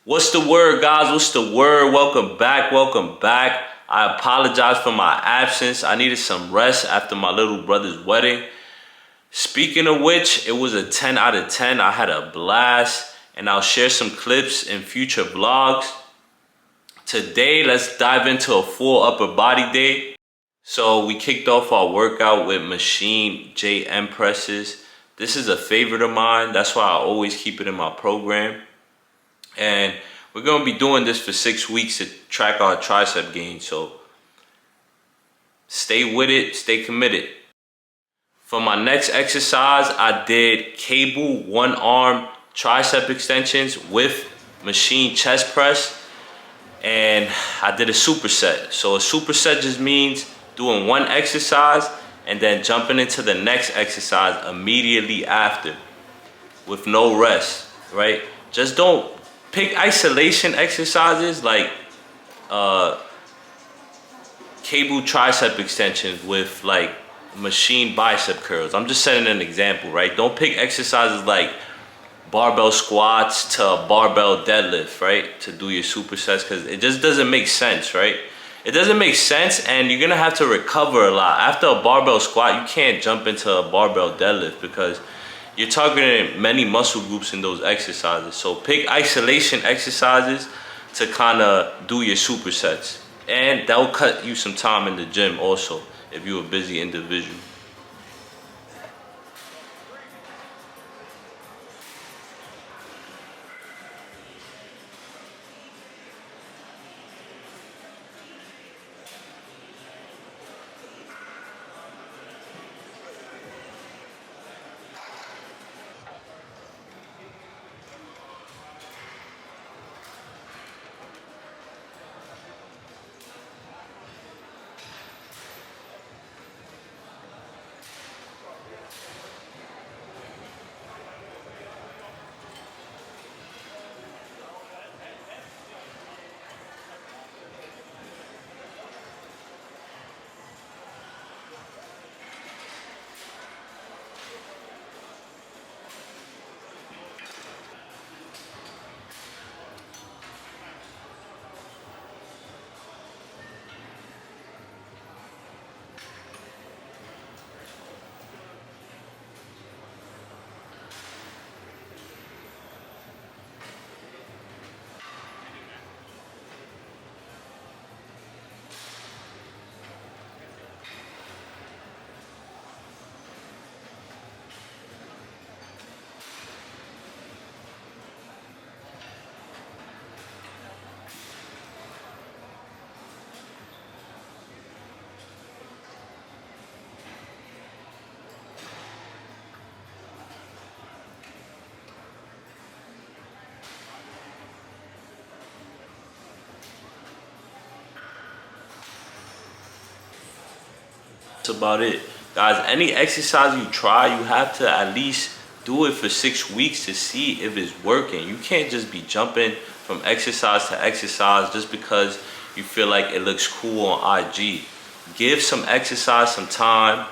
What's the word, guys? What's the word? Welcome back. Welcome back. I apologize for my absence. I needed some rest after my little brother's wedding. Speaking of which, it was a 10 out of 10. I had a blast, and I'll share some clips in future vlogs. Today, let's dive into a full upper body day. So we kicked off our workout with machine JM presses. This is a favorite of mine. That's why I always keep it in my program. And we're gonna be doing this for 6 weeks to track our tricep gain. So stay with it, stay committed. For my next exercise, I did cable one arm tricep extensions with machine chest press. And I did a superset. So a superset just means doing one exercise and then jumping into the next exercise immediately after with no rest, right? Just don't pick isolation exercises like cable tricep extensions with like machine bicep curls. I'm just setting an example, right? Don't pick exercises like barbell squats to a barbell deadlift, right? To do your supersets, because it just doesn't make sense, right? It doesn't make sense, and you're gonna have to recover a lot. After a barbell squat, you can't jump into a barbell deadlift because you're targeting many muscle groups in those exercises. So pick isolation exercises to kind of do your supersets. And that will cut you some time in the gym also if you're a busy individual. That's about it. Guys, any exercise you try, you have to at least do it for 6 weeks to see if it's working. You can't just be jumping from exercise to exercise just because you feel like it looks cool on IG. Give some exercise some time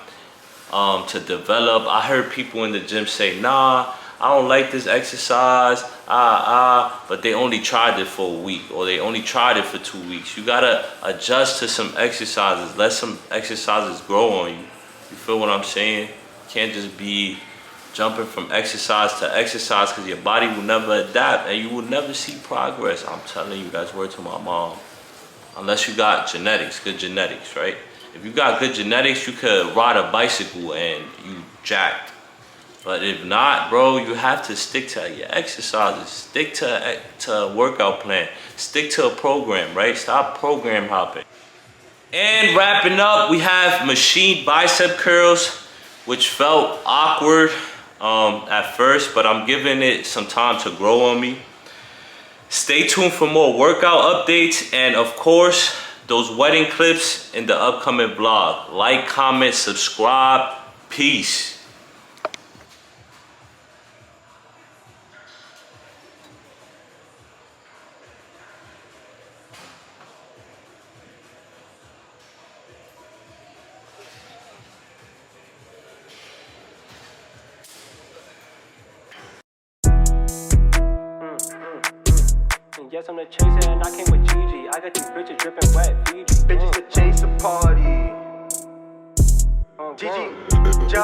to develop. I heard people in the gym say, nah, I don't like this exercise, but they only tried it for a week or they only tried it for 2 weeks. You gotta adjust to some exercises. Let some exercises grow on you. You feel what I'm saying? You can't just be jumping from exercise to exercise because your body will never adapt and you will never see progress. I'm telling you, that's word to my mom. Unless you got genetics, good genetics, right? If you got good genetics, you could ride a bicycle and you jacked. But if not, bro, you have to stick to your exercises. Stick to a workout plan. Stick to a program, right? Stop program hopping. And wrapping up, we have machine bicep curls, which felt awkward at first, but I'm giving it some time to grow on me. Stay tuned for more workout updates and, of course, those wedding clips in the upcoming vlog. Like, comment, subscribe. Peace. Yes, I'm the chaser and I came with Gigi. I got these bitches dripping wet, Fiji. Bitches to chase a party. Gigi, job.